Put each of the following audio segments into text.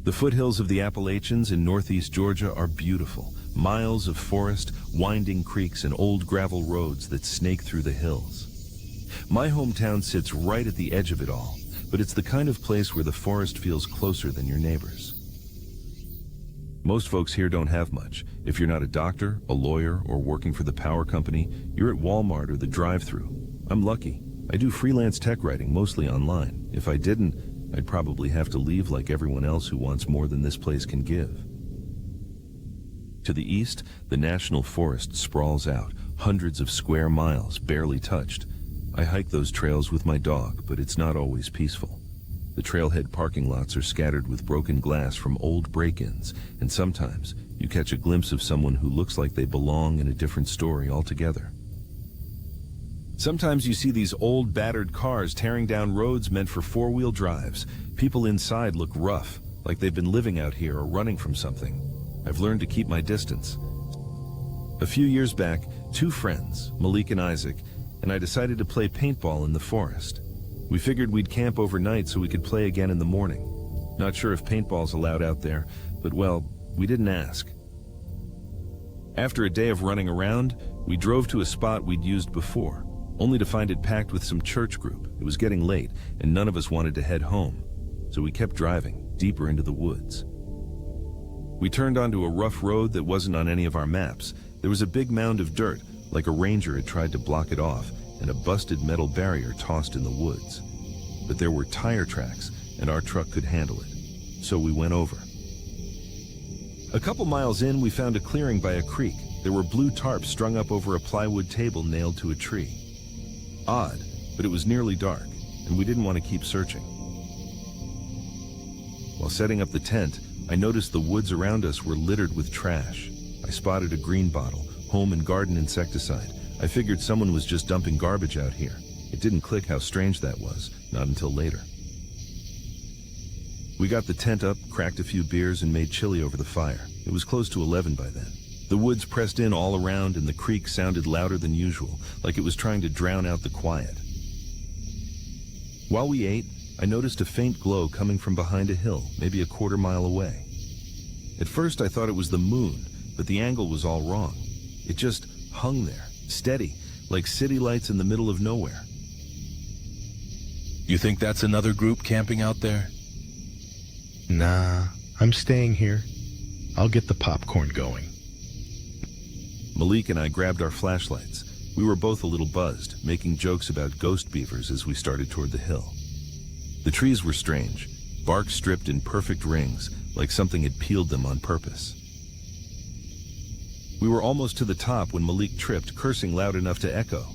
The foothills of the Appalachians in northeast Georgia are beautiful. Miles of forest, winding creeks, and old gravel roads that snake through the hills. My hometown sits right at the edge of it all, but it's the kind of place where the forest feels closer than your neighbors. Most folks here don't have much. If you're not a doctor, a lawyer, or working for the power company, you're at Walmart or the drive-thru. I'm lucky. I do freelance tech writing, mostly online. If I didn't, I'd probably have to leave like everyone else who wants more than this place can give. To the east, the national forest sprawls out, hundreds of square miles, barely touched. I hike those trails with my dog, but it's not always peaceful. The trailhead parking lots are scattered with broken glass from old break-ins, and sometimes you catch a glimpse of someone who looks like they belong in a different story altogether. Sometimes you see these old, battered cars tearing down roads meant for four-wheel drives. People inside look rough, like they've been living out here or running from something. I've learned to keep my distance. A few years back, two friends, Malik and Isaac, and I decided to play paintball in the forest. We figured we'd camp overnight so we could play again in the morning. Not sure if paintball's allowed out there, but well, we didn't ask. After a day of running around, we drove to a spot we'd used before, only to find it packed with some church group. It was getting late, and none of us wanted to head home, so we kept driving, deeper into the woods. We turned onto a rough road that wasn't on any of our maps. There was a big mound of dirt, like a ranger had tried to block it off, and a busted metal barrier tossed in the woods. But there were tire tracks, and our truck could handle it, so we went over. A couple miles in, we found a clearing by a creek. There were blue tarps strung up over a plywood table nailed to a tree. Odd, but it was nearly dark, and we didn't want to keep searching. While setting up the tent, I noticed the woods around us were littered with trash. I spotted a green bottle, home and garden insecticide. I figured someone was just dumping garbage out here. It didn't click how strange that was, not until later. We got the tent up, cracked a few beers, and made chili over the fire. It was close to 11 by then. The woods pressed in all around, and the creek sounded louder than usual, like it was trying to drown out the quiet. While we ate, I noticed a faint glow coming from behind a hill, maybe a quarter-mile away. At first I thought it was the moon, but the angle was all wrong. It just hung there, steady, like city lights in the middle of nowhere. You think that's another group camping out there? Nah, I'm staying here. I'll get the popcorn going. Malik and I grabbed our flashlights. We were both a little buzzed, making jokes about ghost beavers as we started toward the hill. The trees were strange, bark stripped in perfect rings, like something had peeled them on purpose. We were almost to the top when Malik tripped, cursing loud enough to echo.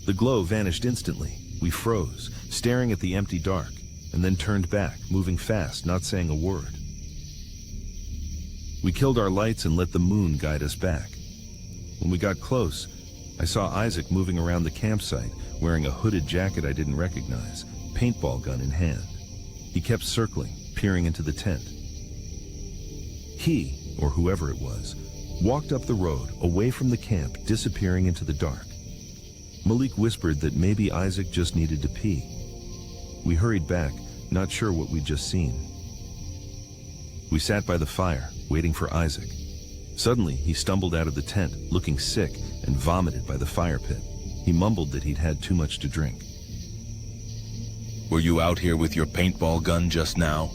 The glow vanished instantly. We froze, staring at the empty dark, and then turned back, moving fast, not saying a word. We killed our lights and let the moon guide us back. When we got close, I saw Isaac moving around the campsite, wearing a hooded jacket I didn't recognize, paintball gun in hand. He kept circling, peering into the tent. He, or whoever it was, walked up the road, away from the camp, disappearing into the dark. Malik whispered that maybe Isaac just needed to pee. We hurried back, not sure what we'd just seen. We sat by the fire, waiting for Isaac. Suddenly, he stumbled out of the tent, looking sick, and vomited by the fire pit. He mumbled that he'd had too much to drink. Were you out here with your paintball gun just now?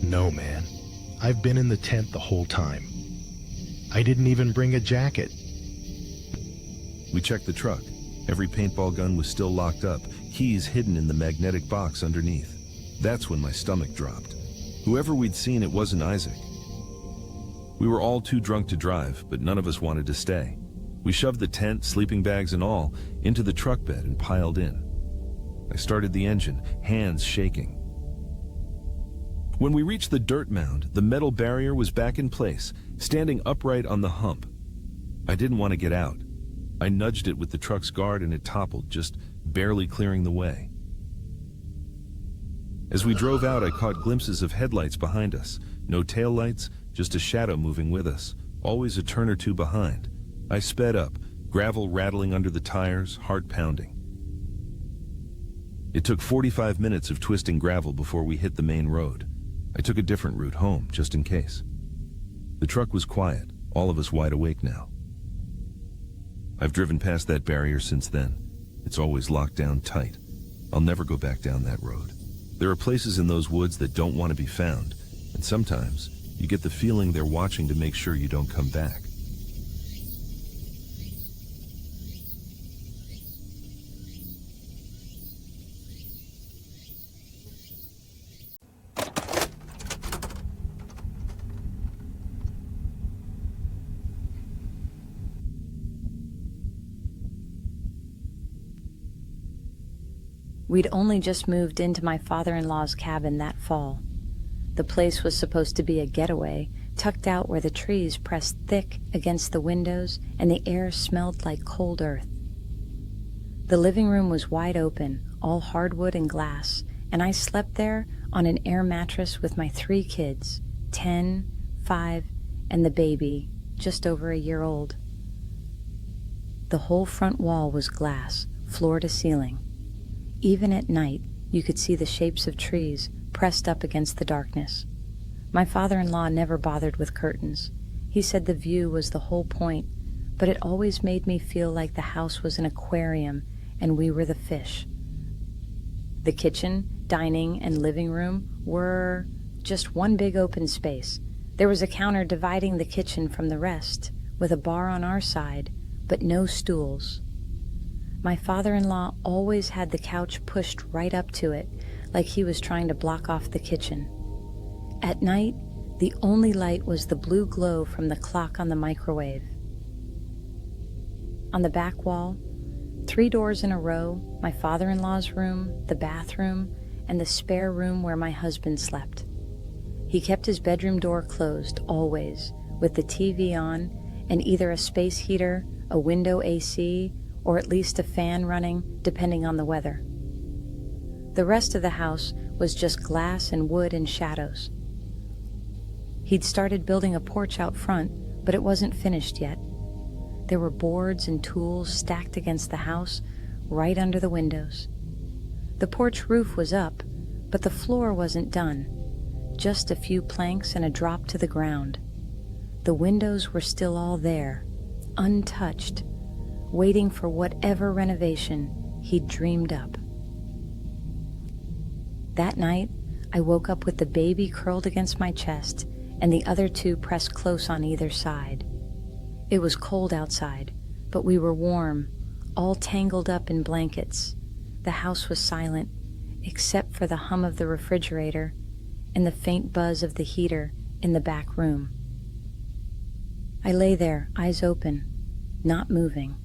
No, man. I've been in the tent the whole time. I didn't even bring a jacket. We checked the truck. Every paintball gun was still locked up, keys hidden in the magnetic box underneath. That's when my stomach dropped. Whoever we'd seen, it wasn't Isaac. We were all too drunk to drive, but none of us wanted to stay. We shoved the tent, sleeping bags and all, into the truck bed and piled in. I started the engine, hands shaking. When we reached the dirt mound, the metal barrier was back in place, standing upright on the hump. I didn't want to get out. I nudged it with the truck's guard and it toppled, just barely clearing the way. As we drove out, I caught glimpses of headlights behind us. No taillights, just a shadow moving with us, always a turn or two behind. I sped up, gravel rattling under the tires, heart pounding. It took 45 minutes of twisting gravel before we hit the main road. I took a different route home, just in case. The truck was quiet, all of us wide awake now. I've driven past that barrier since then. It's always locked down tight. I'll never go back down that road. There are places in those woods that don't want to be found, and sometimes you get the feeling they're watching to make sure you don't come back. We'd only just moved into my father-in-law's cabin that fall. The place was supposed to be a getaway, tucked out where the trees pressed thick against the windows and the air smelled like cold earth. The living room was wide open, all hardwood and glass, and I slept there on an air mattress with my 3 kids, 10, 5, and the baby, just over a year old. The whole front wall was glass, floor to ceiling. Even at night, you could see the shapes of trees pressed up against the darkness. My father-in-law never bothered with curtains. He said the view was the whole point, but it always made me feel like the house was an aquarium and we were the fish. The kitchen, dining, and living room were just one big open space. There was a counter dividing the kitchen from the rest, with a bar on our side, but no stools. My father-in-law always had the couch pushed right up to it, like he was trying to block off the kitchen. At night, the only light was the blue glow from the clock on the microwave. On the back wall, 3 doors in a row, my father-in-law's room, the bathroom, and the spare room where my husband slept. He kept his bedroom door closed, always, with the TV on, and either a space heater, a window AC, or at least a fan running, depending on the weather. The rest of the house was just glass and wood and shadows. He'd started building a porch out front, but it wasn't finished yet. There were boards and tools stacked against the house, right under the windows. The porch roof was up, but the floor wasn't done. Just a few planks and a drop to the ground. The windows were still all there, untouched, waiting for whatever renovation he'd dreamed up. That night, I woke up with the baby curled against my chest and the other 2 pressed close on either side. It was cold outside, but we were warm, all tangled up in blankets. The house was silent, except for the hum of the refrigerator and the faint buzz of the heater in the back room. I lay there, eyes open, not moving.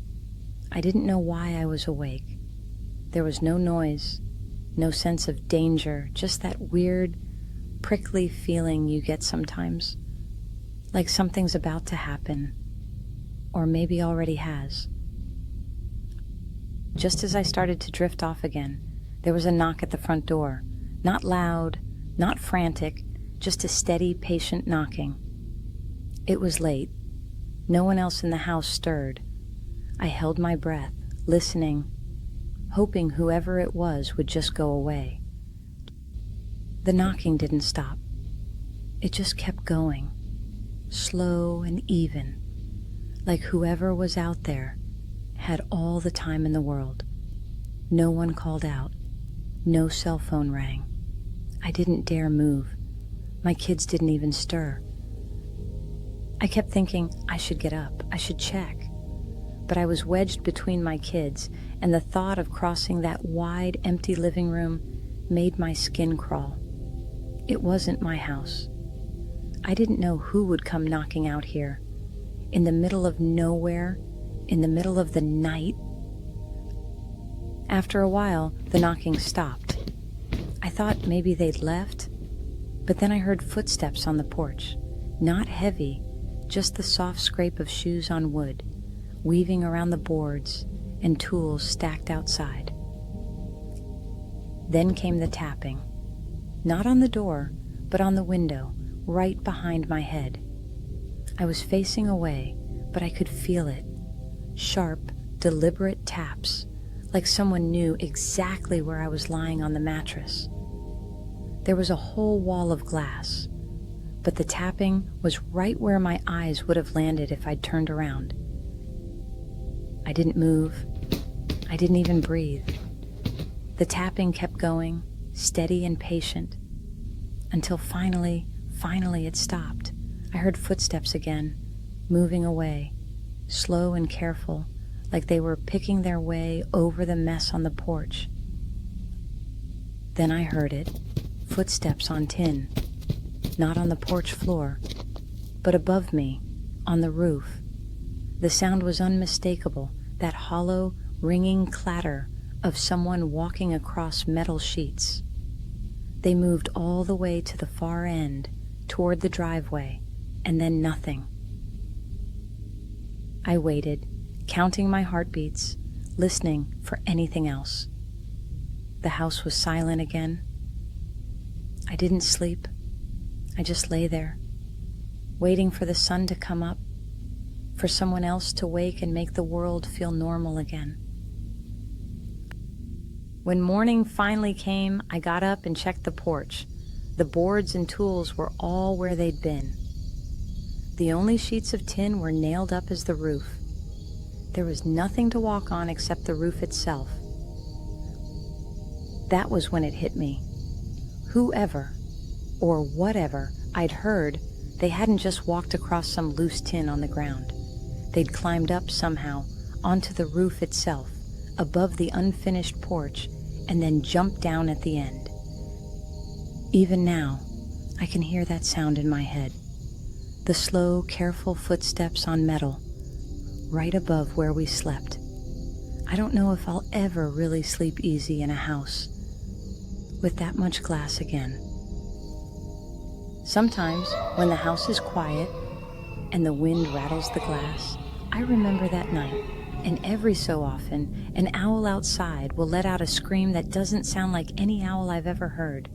I didn't know why I was awake. There was no noise, no sense of danger, just that weird, prickly feeling you get sometimes, like something's about to happen, or maybe already has. Just as I started to drift off again, there was a knock at the front door. Not loud, not frantic, just a steady, patient knocking. It was late. No one else in the house stirred. I held my breath, listening, hoping whoever it was would just go away. The knocking didn't stop. It just kept going, slow and even, like whoever was out there had all the time in the world. No one called out. No cell phone rang. I didn't dare move. My kids didn't even stir. I kept thinking I should get up, I should check. But I was wedged between my kids, and the thought of crossing that wide, empty living room made my skin crawl. It wasn't my house. I didn't know who would come knocking out here, in the middle of nowhere, in the middle of the night. After a while, the knocking stopped. I thought maybe they'd left, but then I heard footsteps on the porch, not heavy, just the soft scrape of shoes on wood, weaving around the boards and tools stacked outside. Then came the tapping, not on the door, but on the window, right behind my head. I was facing away, but I could feel it. Sharp, deliberate taps, like someone knew exactly where I was lying on the mattress. There was a whole wall of glass, but the tapping was right where my eyes would have landed if I'd turned around. I didn't move. I didn't even breathe. The tapping kept going, steady and patient, until finally it stopped. I heard footsteps again, moving away, slow and careful, like they were picking their way over the mess on the porch. Then I heard it, footsteps on tin, not on the porch floor, but above me, on the roof. The sound was unmistakable, that hollow, ringing clatter of someone walking across metal sheets. They moved all the way to the far end, toward the driveway, and then nothing. I waited, counting my heartbeats, listening for anything else. The house was silent again. I didn't sleep. I just lay there, waiting for the sun to come up, for someone else to wake and make the world feel normal again. When morning finally came, I got up and checked the porch. The boards and tools were all where they'd been. The only sheets of tin were nailed up as the roof. There was nothing to walk on except the roof itself. That was when it hit me. Whoever, or whatever, I'd heard, they hadn't just walked across some loose tin on the ground. They'd climbed up somehow onto the roof itself, above the unfinished porch, and then jumped down at the end. Even now, I can hear that sound in my head. The slow, careful footsteps on metal, right above where we slept. I don't know if I'll ever really sleep easy in a house with that much glass again. Sometimes, when the house is quiet and the wind rattles the glass, I remember that night, and every so often, an owl outside will let out a scream that doesn't sound like any owl I've ever heard.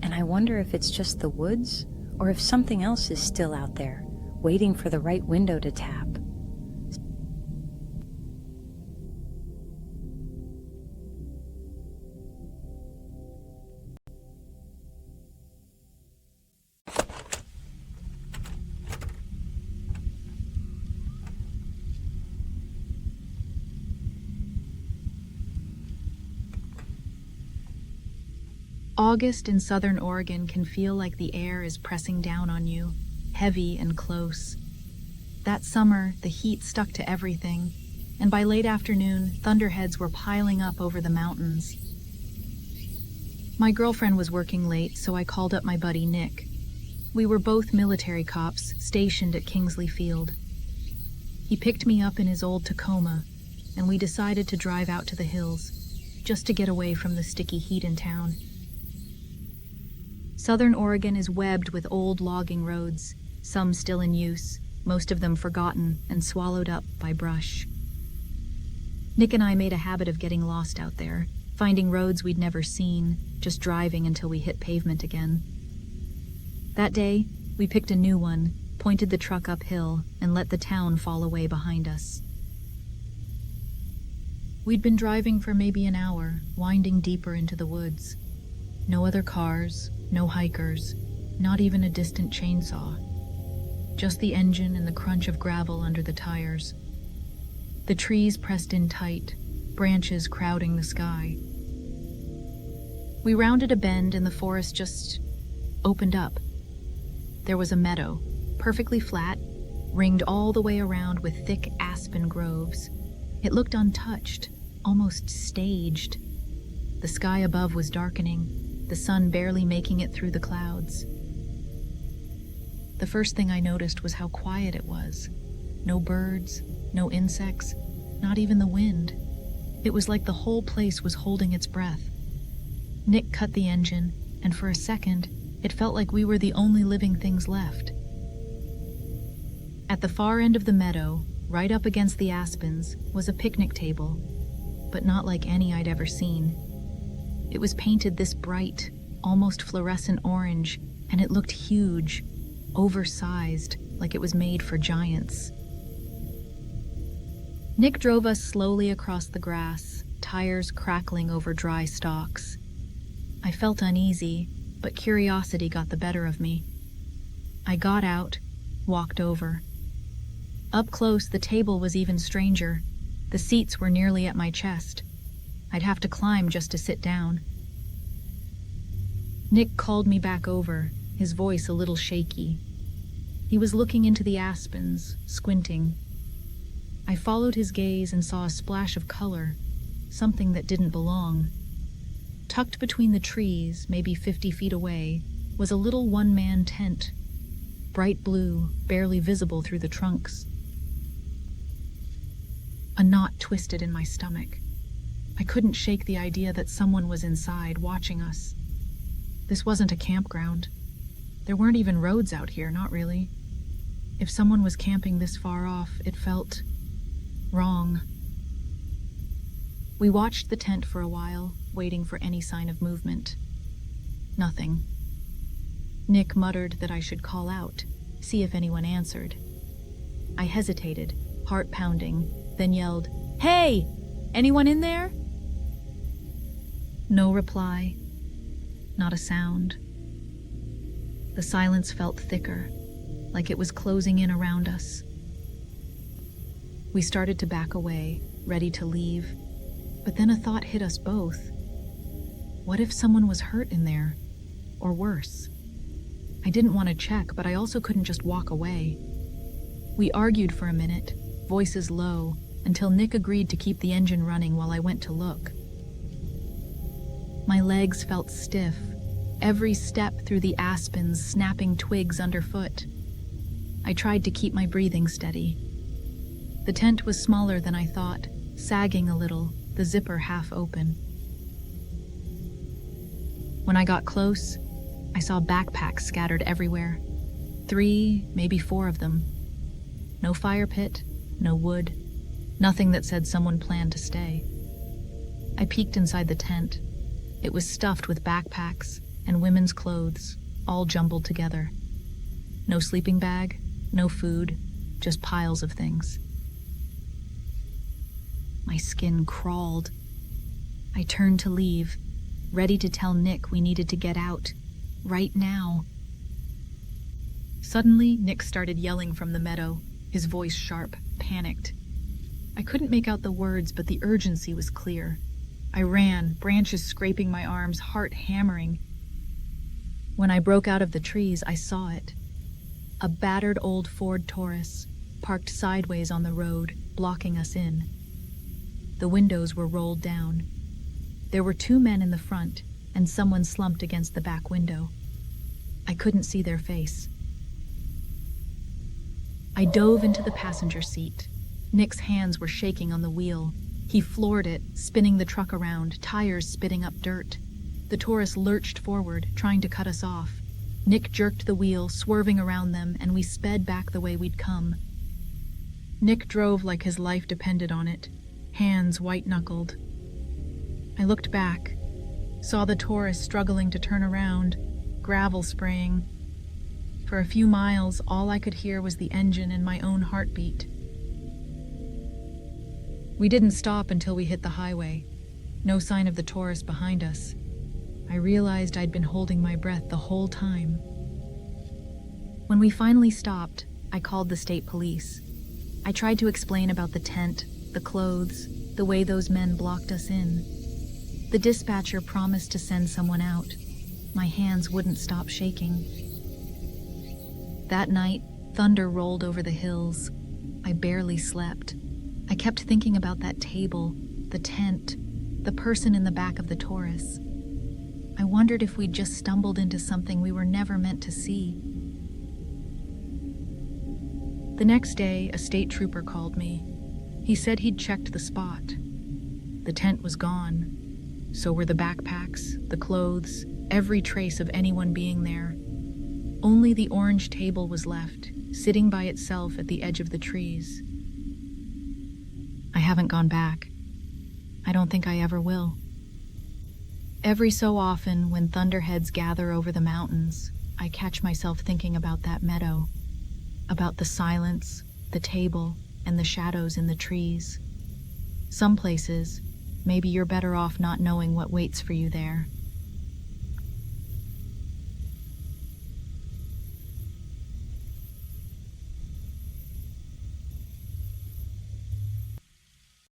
And I wonder if it's just the woods, or if something else is still out there, waiting for the right window to tap. August in southern Oregon can feel like the air is pressing down on you, heavy and close. That summer, the heat stuck to everything, and by late afternoon, thunderheads were piling up over the mountains. My girlfriend was working late, so I called up my buddy Nick. We were both military cops stationed at Kingsley Field. He picked me up in his old Tacoma, and we decided to drive out to the hills, just to get away from the sticky heat in town. Southern Oregon is webbed with old logging roads, some still in use, most of them forgotten and swallowed up by brush. Nick and I made a habit of getting lost out there, finding roads we'd never seen, just driving until we hit pavement again. That day, we picked a new one, pointed the truck uphill, and let the town fall away behind us. We'd been driving for maybe an hour, winding deeper into the woods. No other cars, no hikers, not even a distant chainsaw. Just the engine and the crunch of gravel under the tires. The trees pressed in tight, branches crowding the sky. We rounded a bend and the forest just opened up. There was a meadow, perfectly flat, ringed all the way around with thick aspen groves. It looked untouched, almost staged. The sky above was darkening, the sun barely making it through the clouds. The first thing I noticed was how quiet it was. No birds, no insects, not even the wind. It was like the whole place was holding its breath. Nick cut the engine, and for a second, it felt like we were the only living things left. At the far end of the meadow, right up against the aspens, was a picnic table, but not like any I'd ever seen. It was painted this bright, almost fluorescent orange, and it looked huge, oversized, like it was made for giants. Nick drove us slowly across the grass, tires crackling over dry stalks. I felt uneasy, but curiosity got the better of me. I got out, walked over. Up close, the table was even stranger. The seats were nearly at my chest. I'd have to climb just to sit down. Nick called me back over, his voice a little shaky. He was looking into the aspens, squinting. I followed his gaze and saw a splash of color, something that didn't belong. Tucked between the trees, maybe 50 feet away, was a little one-man tent, bright blue, barely visible through the trunks. A knot twisted in my stomach. I couldn't shake the idea that someone was inside, watching us. This wasn't a campground. There weren't even roads out here, not really. If someone was camping this far off, it felt wrong. We watched the tent for a while, waiting for any sign of movement. Nothing. Nick muttered that I should call out, see if anyone answered. I hesitated, heart pounding, then yelled, "Hey! Anyone in there?" No reply. Not a sound. The silence felt thicker, like it was closing in around us. We started to back away, ready to leave, but then a thought hit us both. What if someone was hurt in there? Or worse? I didn't want to check, but I also couldn't just walk away. We argued for a minute, voices low, until Nick agreed to keep the engine running while I went to look. My legs felt stiff, every step through the aspens snapping twigs underfoot. I tried to keep my breathing steady. The tent was smaller than I thought, sagging a little, the zipper half open. When I got close, I saw backpacks scattered everywhere. 3, maybe 4 of them. No fire pit, no wood, nothing that said someone planned to stay. I peeked inside the tent. It was stuffed with backpacks and women's clothes, all jumbled together. No sleeping bag, no food, just piles of things. My skin crawled. I turned to leave, ready to tell Nick we needed to get out, right now. Suddenly, Nick started yelling from the meadow, his voice sharp, panicked. I couldn't make out the words, but the urgency was clear. I ran, branches scraping my arms, heart hammering. When I broke out of the trees, I saw it. A battered old Ford Taurus, parked sideways on the road, blocking us in. The windows were rolled down. There were 2 men in the front, and someone slumped against the back window. I couldn't see their face. I dove into the passenger seat. Nick's hands were shaking on the wheel. He floored it, spinning the truck around, tires spitting up dirt. The Taurus lurched forward, trying to cut us off. Nick jerked the wheel, swerving around them, and we sped back the way we'd come. Nick drove like his life depended on it, hands white-knuckled. I looked back, saw the Taurus struggling to turn around, gravel spraying. For a few miles, all I could hear was the engine and my own heartbeat. We didn't stop until we hit the highway. No sign of the Taurus behind us. I realized I'd been holding my breath the whole time. When we finally stopped, I called the state police. I tried to explain about the tent, the clothes, the way those men blocked us in. The dispatcher promised to send someone out. My hands wouldn't stop shaking. That night, thunder rolled over the hills. I barely slept. I kept thinking about that table, the tent, the person in the back of the Taurus. I wondered if we'd just stumbled into something we were never meant to see. The next day, a state trooper called me. He said he'd checked the spot. The tent was gone. So were the backpacks, the clothes, every trace of anyone being there. Only the orange table was left, sitting by itself at the edge of the trees. I haven't gone back. I don't think I ever will. Every so often, when thunderheads gather over the mountains, I catch myself thinking about that meadow, about the silence, the table, and the shadows in the trees. Some places, maybe you're better off not knowing what waits for you there.